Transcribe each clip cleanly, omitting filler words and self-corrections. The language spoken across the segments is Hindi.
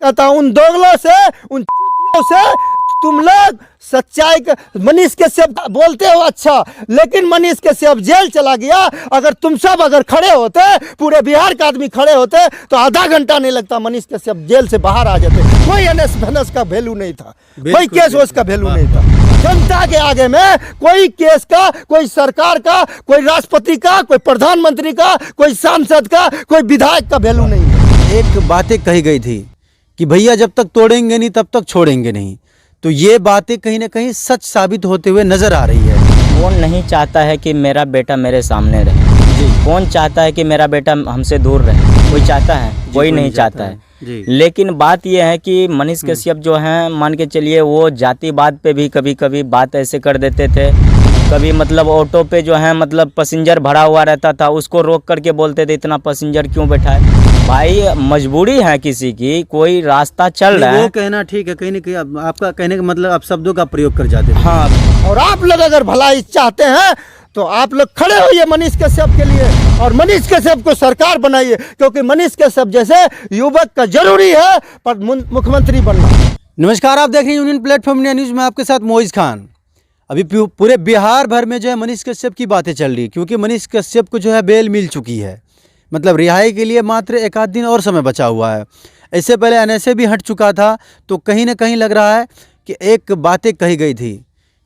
कहता हूं उन दोगलों से, उन चूतियों से तुम लोग सच्चाई का। मनीष कश्यप बोलते हो अच्छा, लेकिन मनीष कश्यप जेल चला गया। अगर तुम सब अगर खड़े होते, पूरे बिहार का आदमी खड़े होते, तो आधा घंटा नहीं लगता, मनीष कश्यप जेल से बाहर आ जाते। कोई एनएस का वैल्यू नहीं था, कोई केस उसका वैल्यू नहीं था। जनता के आगे में कोई केस का, कोई सरकार का, कोई राष्ट्रपति का, कोई प्रधानमंत्री का, कोई सांसद का, कोई विधायक का वैल्यू नहीं है। एक बातें कही गई थी कि भैया जब तक तोड़ेंगे नहीं तब तक छोड़ेंगे नहीं, तो ये बातें कहीं ना कहीं सच साबित होते हुए नजर आ रही है। कौन नहीं चाहता है कि मेरा बेटा मेरे सामने रहे जी। कौन चाहता है कि मेरा बेटा हमसे दूर रहे? कोई चाहता है? कोई नहीं चाहता है जी। लेकिन बात यह है कि मनीष कश्यप जो हैं, मान के चलिए वो जातिवाद पे भी कभी कभी बात ऐसे कर देते थे। कभी मतलब ऑटो पे जो है मतलब पैसेंजर भरा हुआ रहता था, उसको रोक करके बोलते थे इतना पैसेंजर क्यों बैठा है? भाई मजबूरी है किसी की, कोई रास्ता चल रहा है। वो कहना ठीक है, कहीं ना कहीं आपका कहने का मतलब आप शब्दों का प्रयोग कर जाते हैं। हाँ, और आप लोग अगर भलाई चाहते हैं तो आप लोग खड़े होइए मनीष कश्यप के लिए, और मनीष कश्यप को सरकार बनाइए, क्योंकि मनीष कश्यप जैसे युवक का जरूरी है पर मुख्यमंत्री बनना। नमस्कार, आप देख रहे हैं यूनियन प्लेटफॉर्म इंडिया न्यूज़ में आपके साथ मोइज खान। अभी पूरे बिहार भर में जो है मनीष कश्यप की बातें चल रही है, क्योंकि मनीष कश्यप को जो है बेल मिल चुकी है। मतलब रिहाई के लिए मात्र एक आध दिन और समय बचा हुआ है। इससे पहले एनएसए भी हट चुका था, तो कहीं ना कहीं लग रहा है कि एक बातें कही गई थी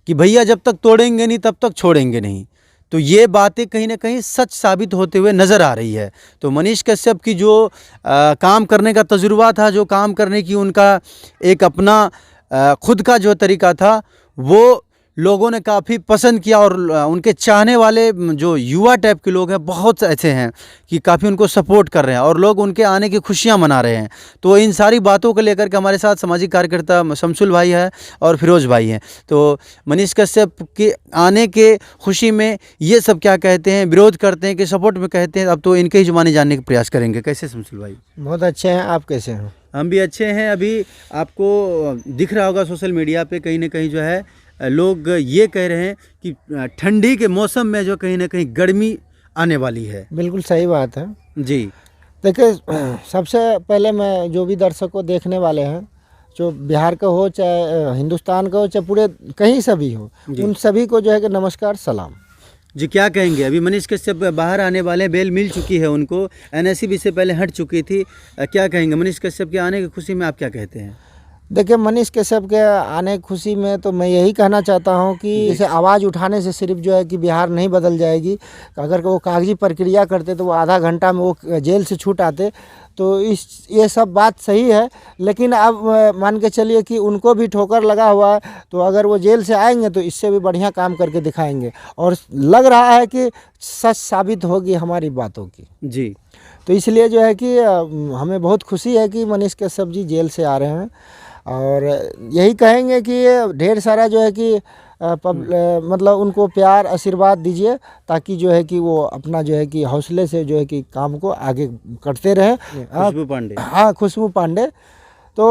कि भैया जब तक तोड़ेंगे नहीं तब तक छोड़ेंगे नहीं, तो ये बातें कहीं ना कहीं सच साबित होते हुए नज़र आ रही है। तो मनीष कश्यप की जो काम करने का तजुर्बा था, जो काम करने की उनका एक अपना खुद का जो तरीका था, वो लोगों ने काफ़ी पसंद किया। और उनके चाहने वाले जो युवा टाइप के लोग हैं, बहुत ऐसे हैं कि काफ़ी उनको सपोर्ट कर रहे हैं और लोग उनके आने की खुशियां मना रहे हैं। तो इन सारी बातों को लेकर के हमारे साथ सामाजिक कार्यकर्ता शमसुल भाई है और फिरोज़ भाई हैं। तो मनीष कश्यप के आने के खुशी में ये सब क्या कहते हैं, विरोध करते हैं कि सपोर्ट में कहते हैं, अब तो इनके ही जुबानी जानने का प्रयास करेंगे। कैसे शमसुल भाई? बहुत अच्छे हैं, आप कैसे हैं? हम भी अच्छे हैं। अभी आपको दिख रहा होगा सोशल मीडिया पे कहीं ना कहीं जो है लोग ये कह रहे हैं कि ठंडी के मौसम में जो कहीं ना कहीं गर्मी आने वाली है। बिल्कुल सही बात है जी। देखिए, सबसे पहले मैं जो भी दर्शकों देखने वाले हैं, जो बिहार का हो चाहे हिंदुस्तान का हो चाहे पूरे कहीं से भी हो, उन सभी को जो है कि नमस्कार सलाम जी। क्या कहेंगे? अभी मनीष कश्यप बाहर आने वाले, बेल मिल चुकी है उनको, एनएसए भी से पहले हट चुकी थी। क्या कहेंगे मनीष कश्यप के आने की खुशी में? आप क्या कहते हैं? देखिए, मनीष कश्यप के आने की खुशी में तो मैं यही कहना चाहता हूं कि इसे आवाज़ उठाने से सिर्फ जो है कि बिहार नहीं बदल जाएगी। अगर वो कागजी प्रक्रिया करते तो वो आधा घंटा में वो जेल से छूट आते। तो ये सब बात सही है, लेकिन अब मान के चलिए कि उनको भी ठोकर लगा हुआ है। तो अगर वो जेल से आएंगे तो इससे भी बढ़िया काम करके दिखाएंगे, और लग रहा है कि सच साबित होगी हमारी बातों की जी। तो इसलिए जो है कि हमें बहुत खुशी है कि मनीष कश्यप जी जेल से आ रहे हैं। और यही कहेंगे कि ढेर सारा जो है कि मतलब उनको प्यार आशीर्वाद दीजिए, ताकि जो है कि वो अपना जो है कि हौसले से जो है कि काम को आगे करते रहें। खुशबू पांडे, हाँ, खुशबू पांडे, तो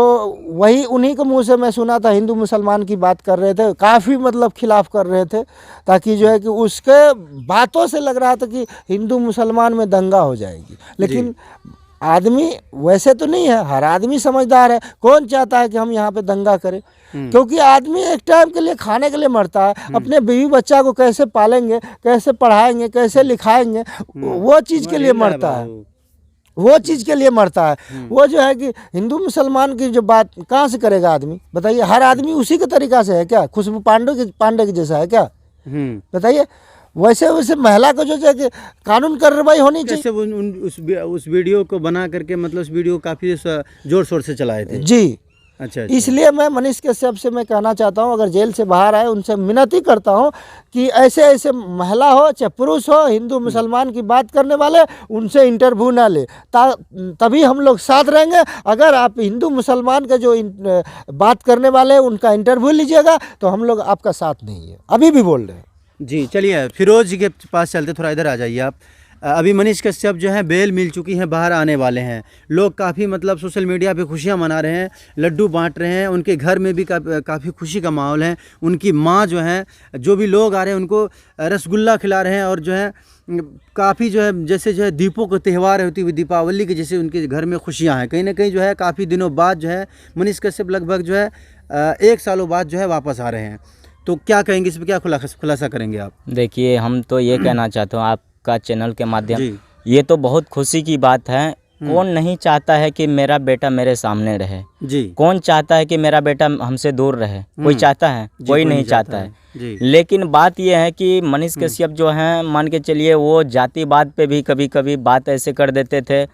वही उन्हीं के मुंह से मैं सुना था, हिंदू मुसलमान की बात कर रहे थे, काफ़ी मतलब खिलाफ कर रहे थे, ताकि जो है कि उसके बातों से लग रहा था कि हिंदू मुसलमान में दंगा हो जाएगी। लेकिन आदमी वैसे तो नहीं है, हर आदमी समझदार है। कौन चाहता है कि हम यहाँ पे दंगा करें? क्योंकि आदमी एक टाइम के लिए खाने के लिए मरता है। अपने बीवी बच्चा को कैसे पालेंगे, कैसे पढ़ाएंगे, कैसे लिखाएंगे, वो चीज़ के लिए मरता है, वो चीज़ के लिए मरता है। वो जो है कि हिंदू मुसलमान की जो बात कहाँ से करेगा आदमी? बताइए, हर आदमी उसी के तरीका से है क्या? खुशबू पांडे के जैसा है क्या? बताइए। वैसे वैसे महिला को जो है कि कानून कार्रवाई होनी चाहिए। उस वीडियो को बना करके, मतलब उस वीडियो काफ़ी जोर शोर से चलाए थे जी। अच्छा। इसलिए मैं मनीष कश्यप से मैं कहना चाहता हूं, अगर जेल से बाहर आए उनसे विनती करता हूं कि ऐसे ऐसे महिला हो चाहे पुरुष हो, हिंदू मुसलमान की बात करने वाले, उनसे इंटरव्यू ना ले, तभी हम लोग साथ रहेंगे। अगर आप हिंदू मुसलमान का जो बात करने वाले उनका इंटरव्यू लीजिएगा तो हम लोग आपका साथ नहीं है, अभी भी बोल रहे हैं। जी। चलिए फिरोज जी के पास चलते, थोड़ा इधर आ जाइए आप। अभी मनीष कश्यप जो है बेल मिल चुकी है, बाहर आने वाले हैं। लोग काफ़ी मतलब सोशल मीडिया पे खुशियां मना रहे हैं, लड्डू बांट रहे हैं, उनके घर में भी काफ़ी खुशी का माहौल है। उनकी माँ जो है, जो भी लोग आ रहे हैं उनको रसगुल्ला खिला रहे हैं और जो है काफ़ी जो है जैसे जो है दीपों का त्यौहार होती हुई दीपावली के जैसे उनके घर में खुशियाँ हैं। कहीं ना कहीं जो है काफ़ी दिनों बाद जो है मनीष कश्यप लगभग जो है 1 सालों बाद जो है वापस आ रहे हैं। तो क्या कहेंगे इस पर, क्या खुलासा करेंगे आप? देखिए, हम तो ये कहना चाहते हूँ आपका चैनल के माध्यम, जी। ये तो बहुत खुशी की बात है। कौन नहीं चाहता है कि मेरा बेटा मेरे सामने रहे? जी। कौन चाहता है कि मेरा बेटा हमसे दूर रहे? कोई चाहता है? कोई नहीं चाहता है। जी। लेकिन बात यह है कि मनीष कश्यप जो हैं, मान के चलिए वो जातिवाद पे भी कभी कभी बात ऐसे कर देते थे।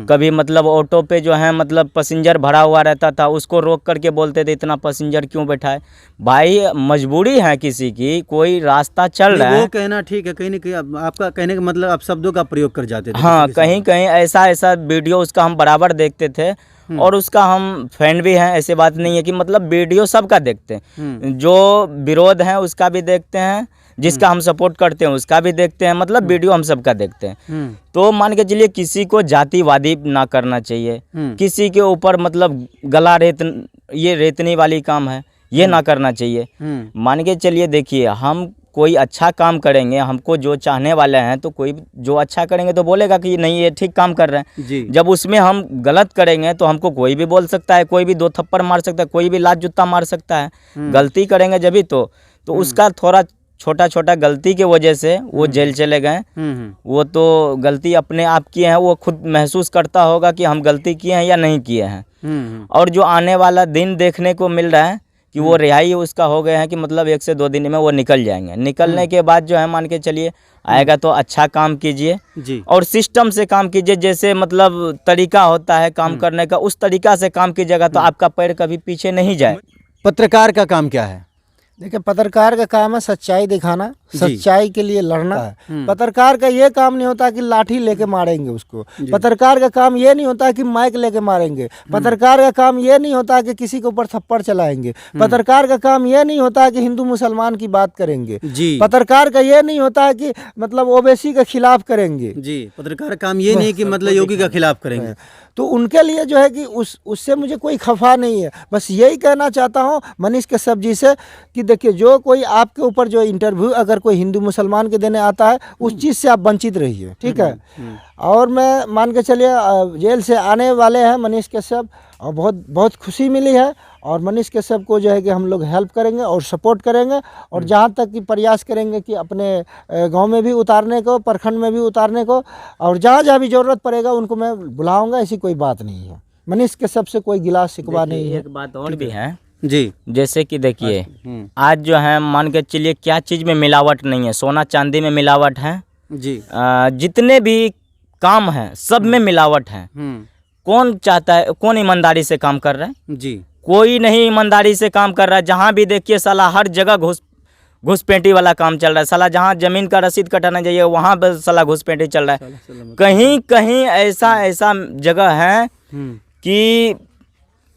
कभी मतलब ऑटो पे जो है मतलब पैसेंजर भरा हुआ रहता था, उसको रोक करके बोलते थे इतना पैसेंजर क्यों बैठाए? भाई मजबूरी है किसी की, कोई रास्ता चल रहा है। वो कहना ठीक है, कहीं ना कहीं आपका कहने का मतलब आप शब्दों का प्रयोग कर जाते थे। हाँ, कहीं कहीं ऐसा वीडियो उसका हम बराबर देखते थे और उसका हम फैन भी हैं। ऐसे बात नहीं है कि मतलब वीडियो सबका देखते हैं, जो विरोध है उसका भी देखते हैं, जिसका हम सपोर्ट करते हैं उसका भी देखते हैं, मतलब वीडियो हम सबका देखते हैं। तो मान के चलिए किसी को जातिवादी ना करना चाहिए, किसी के ऊपर मतलब गला रेतनी वाली काम है ये ना करना चाहिए। मान के चलिए देखिए, हम कोई अच्छा काम करेंगे, हमको जो चाहने वाले हैं तो कोई जो अच्छा करेंगे तो बोलेगा कि नहीं ये ठीक काम कर रहे हैं जी। जब उसमें हम गलत करेंगे तो हमको कोई भी बोल सकता है, कोई भी 2 थप्पड़ मार सकता है, कोई भी लात जूता मार सकता है। गलती करेंगे जब भी तो उसका थोड़ा छोटा छोटा गलती के वजह से वो जेल चले गए। वो तो गलती अपने आप किए हैं, वो खुद महसूस करता होगा कि हम गलती किए हैं या नहीं किए हैं। और जो आने वाला दिन देखने को मिल रहा है कि वो रिहाई उसका हो गए हैं कि मतलब 1 से 2 दिन में वो निकल जाएंगे। निकलने के बाद जो है मान के चलिए आएगा तो अच्छा काम कीजिए जी। और सिस्टम से काम कीजिए, जैसे मतलब तरीका होता है काम करने का, उस तरीका से काम कीजिएगा तो आपका पैर कभी पीछे नहीं जाए। पत्रकार का काम क्या है? देखिए, पत्रकार का काम है सच्चाई दिखाना, सच्चाई के लिए लड़ना है। पत्रकार का ये काम नहीं होता कि लाठी लेके मारेंगे उसको। पत्रकार का काम ये नहीं होता कि माइक लेके मारेंगे। पत्रकार का काम ये नहीं होता कि किसी के ऊपर थप्पड़ चलाएंगे। पत्रकार का काम ये नहीं होता कि हिंदू मुसलमान की बात करेंगे। जी। पत्रकार का ये नहीं होता कि मतलब ओबीसी के खिलाफ करेंगे। जी। पत्रकार का काम ये नहीं कि मतलब योगी का खिलाफ करेंगे। तो उनके लिए जो है कि उससे मुझे कोई खफा नहीं है। बस यही कहना चाहता हूँ मनीष कश्यप जी से कि देखिए, जो कोई आपके ऊपर जो इंटरव्यू अगर कोई हिंदू मुसलमान के देने आता है उस चीज़ से आप वंचित रहिए, ठीक है। और मैं मान के चलिए जेल से आने वाले हैं मनीष कश्यप और बहुत खुशी मिली है। और मनीष कश्यप को जो है कि हम लोग हेल्प करेंगे और सपोर्ट करेंगे और जहाँ तक कि प्रयास करेंगे कि अपने गांव में भी उतारने को, प्रखंड में भी उतारने को, और जहाँ जहाँ भी ज़रूरत पड़ेगा उनको मैं बुलाऊंगा। ऐसी कोई बात नहीं है, मनीष कश्यप से कोई गिला शिकवा नहीं है। एक बात और भी है जी। जैसे कि देखिए, आज जो है मान के चलिए क्या चीज़ में मिलावट नहीं है, सोना चांदी में मिलावट है जी। जितने भी काम हैं सब में मिलावट है। कौन चाहता है, कौन ईमानदारी से काम कर रहा है? जी। कोई नहीं ईमानदारी से काम कर रहा है। जहाँ भी देखिए साला हर जगह घुसपैठी वाला काम चल रहा है। साला जहाँ जमीन का रसीद कटाना चाहिए वहाँ पर साला घुसपैठी चल रहा है। कहीं कहीं ऐसा जगह है कि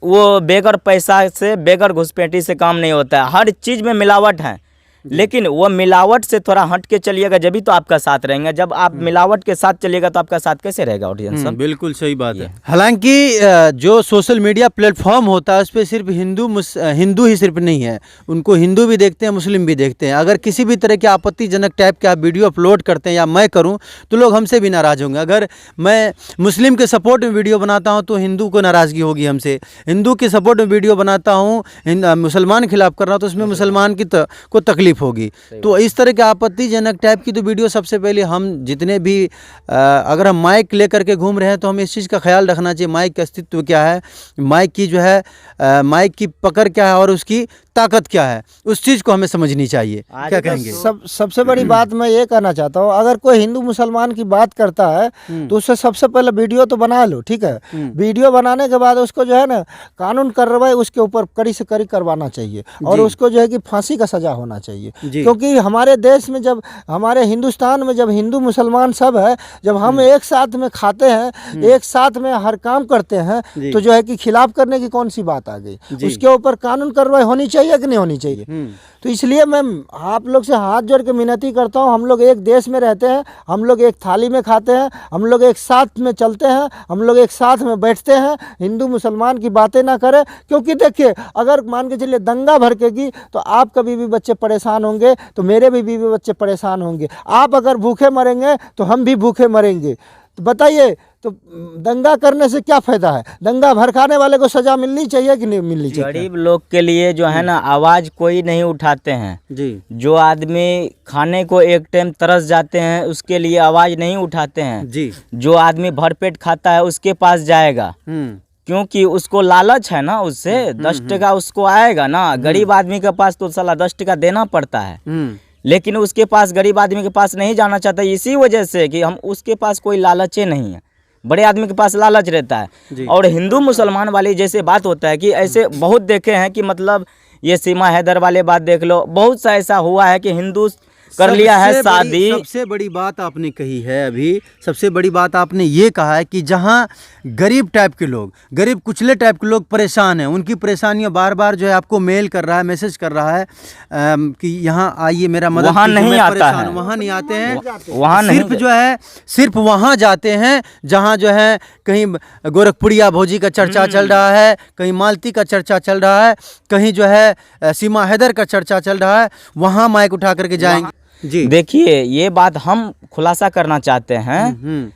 वो बेगर पैसा से, बेगर घुसपैठी से काम नहीं होता है। हर चीज़ में मिलावट है, लेकिन वो मिलावट से थोड़ा हट के चलिएगा जब भी तो आपका साथ रहेंगे। जब आप मिलावट के साथ चलिएगा तो आपका साथ कैसे रहेगा ऑडियंस? बिल्कुल सही बात है। हालांकि जो सोशल मीडिया प्लेटफॉर्म होता है उस पर सिर्फ हिंदू ही सिर्फ नहीं है, उनको हिंदू भी देखते हैं, मुस्लिम भी देखते हैं। अगर किसी भी तरह के आपत्तिजनक टाइप के आप वीडियो अपलोड करते हैं या मैं करूं तो लोग हमसे भी नाराज़ होंगे। अगर मैं मुस्लिम के सपोर्ट में वीडियो बनाता हूं तो हिंदू को नाराज़गी होगी हमसे। हिंदू के सपोर्ट में वीडियो बनाता हूँ, मुसलमान के खिलाफ कर रहा हूँ तो उसमें मुसलमान को तकलीफ होगी। तो इस तरह के आपत्तिजनक टाइप की तो वीडियो सबसे पहले हम जितने भी अगर हम माइक लेकर के घूम रहे हैं तो हमें इस चीज़ का ख्याल रखना चाहिए माइक का अस्तित्व क्या है, माइक की जो है माइक की पकड़ क्या है और उसकी ताकत क्या है, उस चीज़ को हमें समझनी चाहिए। क्या कहेंगे? सबसे बड़ी बात मैं ये कहना चाहता हूँ, अगर कोई हिंदू मुसलमान की बात करता है तो उससे सबसे पहले वीडियो तो बना लो, ठीक है। वीडियो बनाने के बाद उसको जो है ना कानून कार्रवाई उसके ऊपर कड़ी से कड़ी करवाना चाहिए और उसको जो है कि फांसी का सजा होना चाहिए। क्योंकि हमारे देश में, जब हमारे हिंदुस्तान में जब हिंदू मुसलमान सब है, जब हम एक साथ में खाते हैं, एक साथ में हर काम करते हैं, तो जो है कि खिलाफ करने की कौन सी बात आ गई? उसके ऊपर कानून कार्रवाई होनी चाहिए। चाहिए कि नहीं होनी चाहिए। तो इसलिए मैं आप लोग से हाथ जोड़ के विनती करता हूँ, हम लोग एक देश में रहते हैं, हम लोग एक थाली में खाते हैं, हम लोग एक साथ में चलते हैं, हम लोग एक साथ में बैठते हैं, हिंदू मुसलमान की बातें ना करें। क्योंकि देखिए, अगर मान के चलिए दंगा भड़केगी तो आपका बीवी बच्चे परेशान होंगे, तो मेरे भी बीवी बच्चे परेशान होंगे। आप अगर भूखे मरेंगे तो हम भी भूखे मरेंगे। तो बताइए, तो दंगा करने से क्या फ़ायदा है? दंगा भड़काने वाले को सज़ा मिलनी चाहिए कि नहीं मिलनी चाहिए? गरीब लोग के लिए जो है ना, आवाज़ कोई नहीं उठाते हैं जी। जो आदमी खाने को एक टाइम तरस जाते हैं उसके लिए आवाज़ नहीं उठाते हैं जी। जो आदमी भरपेट खाता है उसके पास जाएगा, क्योंकि उसको लालच है ना, उससे 10 टका उसको आएगा ना। गरीब आदमी के पास तो साला 10 टका देना पड़ता है, लेकिन उसके पास, गरीब आदमी के पास नहीं जाना चाहता, इसी वजह से कि हम उसके पास कोई लालचे नहीं है। बड़े आदमी के पास लालच रहता है। और हिंदू मुसलमान वाली जैसे बात होता है कि ऐसे बहुत देखे हैं कि मतलब ये सीमा हैदर वाले बात देख लो, बहुत सा ऐसा हुआ है कि हिंदू कर लिया है शादी। सबसे बड़ी बात आपने कही है अभी, सबसे बड़ी बात आपने ये कहा है कि जहाँ गरीब टाइप के लोग, गरीब कुचले टाइप के लोग परेशान हैं, उनकी परेशानियां बार बार जो है आपको मेल कर रहा है, मैसेज कर रहा है कि यहाँ आइए, मेरा मदद वहाँ कीजिए, नहीं मैं आता परेशान है। हूँ। वहाँ नहीं आते हैं, वहाँ नहीं सिर्फ जो है सिर्फ वहाँ जाते हैं जहाँ जो है कहीं गोरखपुरिया भोजी का चर्चा चल रहा है, कहीं मालती का चर्चा चल रहा है, कहीं जो है सीमा हैदर का चर्चा चल रहा है, वहाँ माइक उठा करके जाएंगे। जी। देखिए, ये बात हम खुलासा करना चाहते हैं।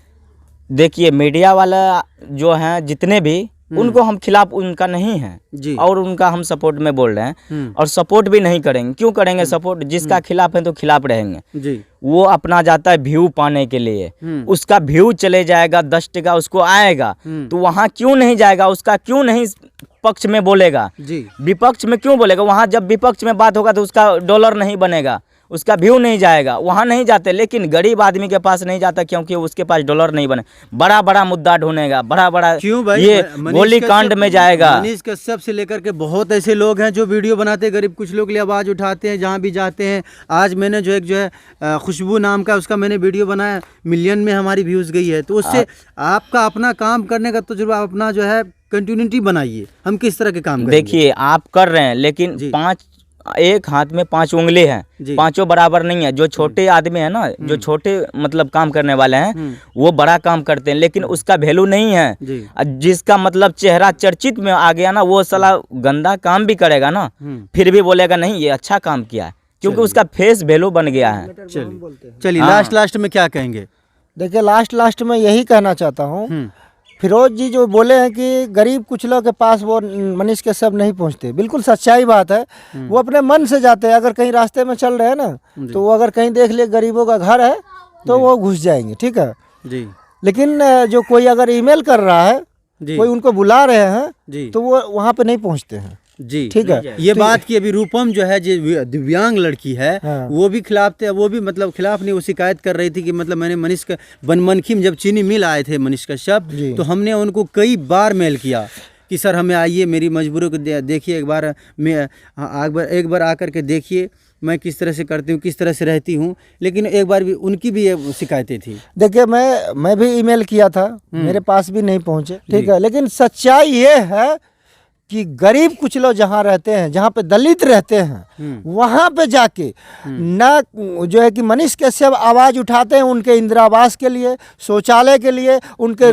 देखिए, मीडिया वाला जो हैं जितने भी, उनको हम खिलाफ उनका नहीं है जी। और उनका हम सपोर्ट में बोल रहे हैं, और सपोर्ट भी नहीं करेंगे। क्यों करेंगे सपोर्ट? जिसका खिलाफ है तो खिलाफ रहेंगे जी। वो अपना जाता है व्यू पाने के लिए, उसका व्यू चले जाएगा, 10 टका उसको आएगा, तो वहाँ क्यों नहीं जाएगा? उसका क्यों नहीं पक्ष में बोलेगा? जी। विपक्ष में क्यों बोलेगा? वहाँ जब विपक्ष में बात होगा तो उसका डॉलर नहीं बनेगा, उसका व्यू नहीं जाएगा, वहाँ नहीं जाते। लेकिन गरीब आदमी के पास नहीं जाता क्योंकि उसके पास डॉलर नहीं बने। बड़ा बड़ा मुद्दा ढूंढेगा, बड़ा बड़ा क्यों भाई? ये गोली कांड में जाएगा। मनीष कश्यप से लेकर के बहुत ऐसे लोग हैं जो वीडियो बनाते हैं, गरीब कुछ लोग के लिए आवाज़ उठाते हैं जहाँ भी जाते हैं। आज मैंने जो है खुशबू नाम का उसका मैंने वीडियो बनाया, मिलियन में हमारी व्यूज़ गई है। तो उससे आपका अपना काम करने का तजुर्बा, अपना जो है कंटिन्यूटी बनाइए। हम किस तरह के काम करेंगे? देखिए, आप कर रहे हैं, लेकिन एक हाथ में 5 उंगली हैं, पांचों बराबर नहीं है। जो छोटे आदमी है ना, जो छोटे मतलब काम करने वाले हैं, वो बड़ा काम करते हैं, लेकिन उसका वैल्यू नहीं है। जिसका मतलब चेहरा चर्चित में आ गया ना, वो साला गंदा काम भी करेगा ना, फिर भी बोलेगा नहीं ये अच्छा काम किया है, क्योंकि उसका फेस वैल्यू बन गया है। चलिए लास्ट में क्या कहेंगे? देखिए, लास्ट में यही कहना चाहता हूँ, फिरोज जी जो बोले हैं कि गरीब कुचलों के पास वो मनीष कश्यप नहीं पहुंचते, बिल्कुल सच्चाई बात है। वो अपने मन से जाते हैं। अगर कहीं रास्ते में चल रहे हैं ना, तो वो अगर कहीं देख ले गरीबों का घर है तो वो घुस जाएंगे, ठीक है जी। लेकिन जो कोई अगर ईमेल कर रहा है, कोई उनको बुला रहे हैं, तो वो वहाँ पे नहीं पहुँचते हैं जी, ठीक है। ये बात की अभी रूपम जो है, जो दिव्यांग लड़की है, हाँ। वो भी खिलाफ थे। वो भी मतलब खिलाफ नहीं, वो शिकायत कर रही थी कि मतलब मैंने मनीष का बनमनखी में जब चीनी मिल आए थे मनीष कश्यप, तो हमने उनको कई बार मेल किया कि सर हमें आइए, मेरी मजबूरी को देखिए, एक बार आकर के देखिए मैं किस तरह से करती हूँ, किस तरह से रहती हूँ। लेकिन एक बार भी उनकी भी ये शिकायतें थी। देखिए, मैं भी ईमेल किया था, मेरे पास भी नहीं पहुँचे, ठीक है। लेकिन सच्चाई ये है कि गरीब कुछ लोग जहाँ रहते हैं, जहाँ पे दलित रहते हैं, वहाँ पे जाके ना जो है कि मनीष कश्यप आवाज़ उठाते हैं उनके इंदिरा आवास के लिए, शौचालय के लिए, उनके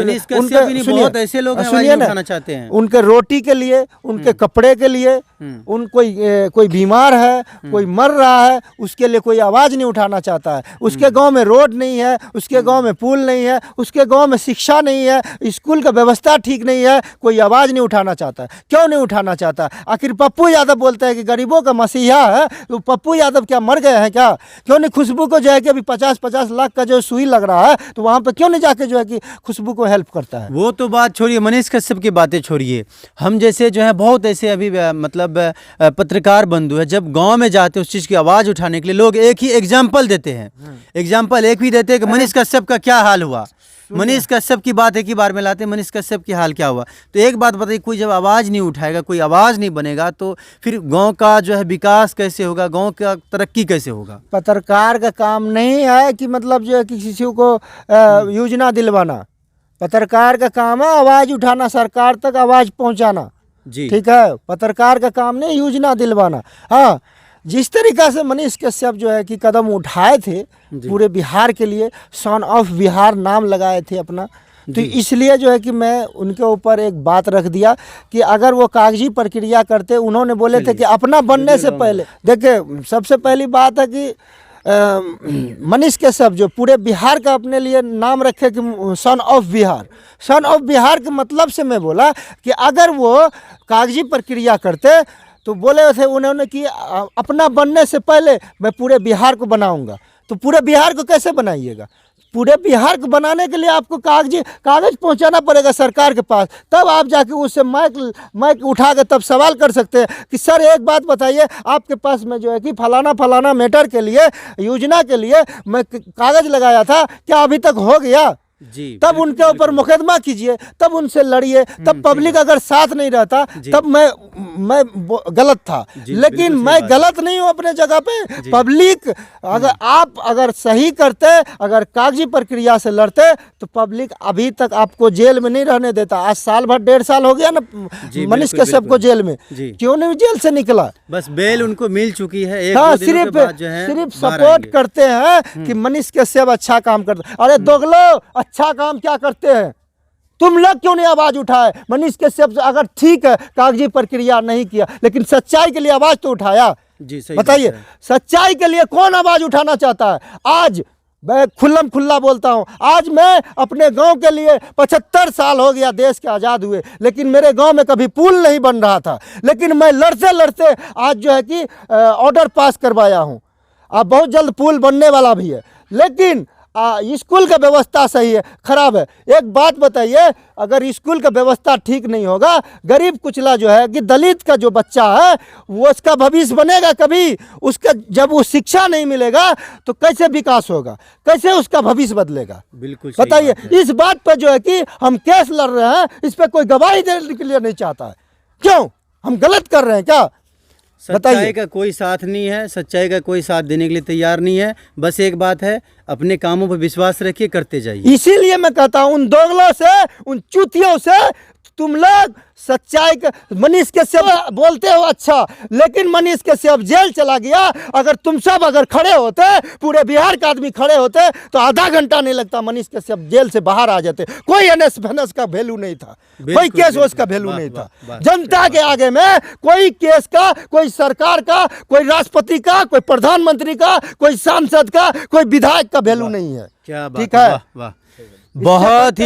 बहुत ऐसे लोग सुनिए ना, चाहते हैं, उनके रोटी के लिए, उनके कपड़े के लिए, कोई बीमार है, कोई मर रहा है, उसके लिए कोई आवाज़ नहीं उठाना चाहता है। उसके गांव में रोड नहीं है, उसके गांव में पुल नहीं है, उसके गांव में शिक्षा नहीं है, स्कूल का व्यवस्था ठीक नहीं है, कोई आवाज़ नहीं उठाना चाहता है। क्यों नहीं उठाना चाहता? आखिर पप्पू यादव बोलते हैं कि गरीबों का मसीहा है, तो पप्पू यादव क्या मर गए हैं क्या? क्यों नहीं खुशबू को जो है कि अभी 50-50 लाख का जो सुई लग रहा है, तो वहाँ पे क्यों नहीं जाके जो है कि खुशबू को हेल्प करता है? वो तो बात छोड़िए, मनीष कश्यप की बातें छोड़िए। हम जैसे जो है बहुत ऐसे अभी मतलब पत्रकार बंधु है, जब गांव में जाते हैं उस चीज़ की आवाज़ उठाने के लिए, लोग एक ही एग्जाम्पल देते हैं, एग्जाम्पल एक भी देते हैं कि मनीष कश्यप का क्या हाल हुआ। मनीष कश्यप की बात एक ही बार में लाते, मनीष कश्यप की हाल क्या हुआ। तो एक बात बताइए, कोई जब आवाज़ नहीं उठाएगा, कोई आवाज़ नहीं बनेगा, तो फिर गांव का जो है विकास कैसे होगा, गांव का तरक्की कैसे होगा? पत्रकार का काम नहीं है कि मतलब जो है कि किसी को योजना दिलवाना। पत्रकार का काम है आवाज़ उठाना, सरकार तक आवाज़ पहुंचाना, जी। ठीक है, पत्रकार का काम नहीं योजना दिलवाना। हाँ, जिस तरीका से मनीष कश्यप जो है कि कदम उठाए थे पूरे बिहार के लिए, सन ऑफ बिहार नाम लगाए थे अपना, तो इसलिए जो है कि मैं उनके ऊपर एक बात रख दिया कि अगर वो कागजी प्रक्रिया करते, उन्होंने बोले थे कि अपना बनने से पहले, देखिए सबसे पहली बात है कि मनीष कश्यप जो पूरे बिहार का अपने लिए नाम रखे कि son of Bihar, son of Bihar के मतलब से मैं बोला कि अगर वो कागजी प्रक्रिया करते तो बोले थे उन्होंने कि अपना बनने से पहले मैं पूरे बिहार को बनाऊंगा। तो पूरे बिहार को कैसे बनाइएगा? पूरे बिहार को बनाने के लिए आपको कागज पहुंचाना पड़ेगा सरकार के पास, तब आप जाके उससे माइक उठा के तब सवाल कर सकते हैं कि सर एक बात बताइए, आपके पास में जो है कि फलाना मैटर के लिए, योजना के लिए मैं कागज लगाया था, क्या अभी तक हो गया? जी, तब उनके ऊपर मुकदमा कीजिए, तब उनसे लड़िए, तब पब्लिक अगर साथ नहीं रहता तब मैं गलत था, लेकिन मैं गलत नहीं हूँ अपने जगह पे। पब्लिक अगर सही करते, अगर कागजी प्रक्रिया से लड़ते तो पब्लिक अभी तक आपको जेल में नहीं रहने देता। आज साल भर 1.5 साल हो गया ना मनीष कश्यप को जेल में, क्यों नहीं जेल से निकला? बस बेल उनको मिल चुकी है। एक हाँ, दो दिनों के बाद जो है सिर्फ सपोर्ट करते हैं कि मनीष कश्यप अच्छा काम करते। अरे दोगलो, अच्छा काम क्या करते हैं? तुम लोग क्यों नहीं आवाज उठाए? मनीष कश्यप अगर ठीक है कागजी प्रक्रिया नहीं किया, लेकिन सच्चाई के लिए आवाज तो उठाया। जी, सही बताइए, सच्चाई के लिए कौन आवाज उठाना चाहता है? आज मैं खुल्ला बोलता हूँ, आज मैं अपने गांव के लिए 75 साल हो गया देश के आज़ाद हुए, लेकिन मेरे गांव में कभी पुल नहीं बन रहा था, लेकिन मैं लड़ते लड़ते आज जो है कि ऑर्डर पास करवाया हूँ। अब बहुत जल्द पुल बनने वाला भी है, लेकिन स्कूल का व्यवस्था सही है, खराब है। एक बात बताइए, अगर स्कूल का व्यवस्था ठीक नहीं होगा, गरीब कुचला जो है कि दलित का जो बच्चा है वो उसका भविष्य बनेगा कभी? उसका जब वो शिक्षा नहीं मिलेगा तो कैसे विकास होगा, कैसे उसका भविष्य बदलेगा? बिल्कुल बताइए। इस बात पर जो है कि हम केस लड़ रहे हैं, इस पर कोई गवाही देने के लिए नहीं चाहता है। क्यों? हम गलत कर रहे हैं क्या? सच्चाई का कोई साथ नहीं है, सच्चाई का कोई साथ देने के लिए तैयार नहीं है। बस एक बात है, अपने कामों पर विश्वास रखिए, करते जाइए। इसीलिए मैं कहता हूं उन दोगलों से, उन चूतियों से, तुम लोग सच्चाई का, मनीष कश्यप बोलते हो अच्छा, लेकिन मनीष कश्यप जेल चला गया। अगर तुम सब अगर खड़े होते, पूरे बिहार का आदमी खड़े होते, तो आधा घंटा नहीं लगता, मनीष कश्यप जेल से बाहर आ जाते। कोई एनएस का वैल्यू नहीं था, कोई केस उसका वैल्यू नहीं था। जनता के आगे में कोई केस का, कोई सरकार का, कोई राष्ट्रपति का, कोई प्रधानमंत्री का, कोई सांसद का, कोई विधायक का वैल्यू नहीं है। क्या बात, ठीक है? वाह। बहुत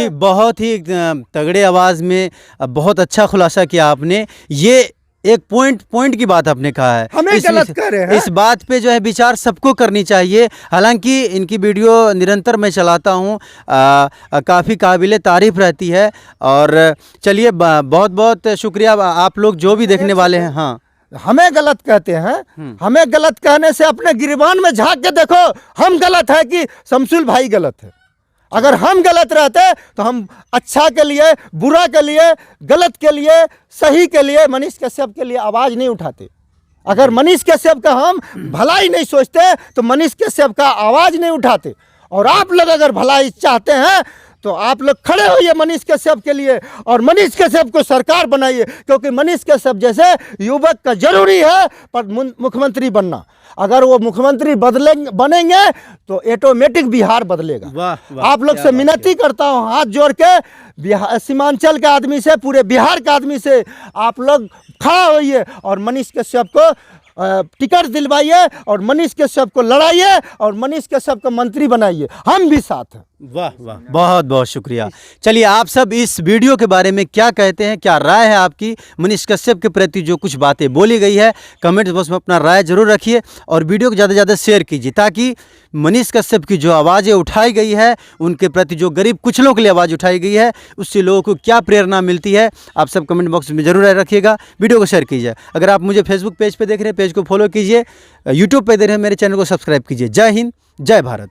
ही तगड़े आवाज़ में बहुत अच्छा खुलासा किया आपने। ये एक पॉइंट की बात आपने कहा है, हमें गलत कह रहे हैं। इस बात पे जो है विचार सबको करनी चाहिए। हालांकि इनकी वीडियो निरंतर मैं चलाता हूँ, काफ़ी काबिले तारीफ़ रहती है। और चलिए, बहुत बहुत शुक्रिया आप लोग जो भी देखने वाले हैं। हाँ, हमें गलत कहते हैं, हमें गलत कहने से अपने गिरबान में झांक के देखो, हम गलत है कि शमसुल भाई गलत है। अगर हम गलत रहते तो हम अच्छा के लिए, बुरा के लिए, गलत के लिए, सही के लिए, मनीष कश्यप के लिए आवाज़ नहीं उठाते। अगर मनीष कश्यप का हम भलाई नहीं सोचते तो मनीष कश्यप का आवाज़ नहीं उठाते। और आप लोग अगर भलाई चाहते हैं तो आप लोग खड़े होइए मनीष कश्यप के लिए और मनीष कश्यप को सरकार बनाइए, क्योंकि मनीष कश्यप जैसे युवक का जरूरी है पर मुख्यमंत्री बनना। अगर वो मुख्यमंत्री बनेंगे तो ऑटोमेटिक बिहार बदलेगा। वाह, आप लोग से विनती करता हूँ हाथ जोड़ के, बिहार सीमांचल के आदमी से, पूरे बिहार के आदमी से आप लोग खड़ा होइए और मनीष कश्यप को टिकट दिलवाइए और मनीष कश्यप को लड़ाइए और मनीष कश्यप को मंत्री बनाइए। हम भी साथ हैं। वाह, बहुत बहुत शुक्रिया। चलिए, आप सब इस वीडियो के बारे में क्या कहते हैं, क्या राय है आपकी? मनीष कश्यप के प्रति जो कुछ बातें बोली गई है, कमेंट बॉक्स में अपना राय जरूर रखिए और वीडियो को ज़्यादा से ज़्यादा शेयर कीजिए, ताकि मनीष कश्यप की जो आवाज़ें उठाई गई है, उनके प्रति जो गरीब कुचलों के लिए आवाज़ उठाई गई है, उससे लोगों को क्या प्रेरणा मिलती है, आप सब कमेंट बॉक्स में जरूर रखिएगा। वीडियो को शेयर कीजिए। अगर आप मुझे फेसबुक पेज पर देख रहे हैं, पेज को फॉलो कीजिए। यूट्यूब पर देख रहे हैं, मेरे चैनल को सब्सक्राइब कीजिए। जय हिंद, जय भारत।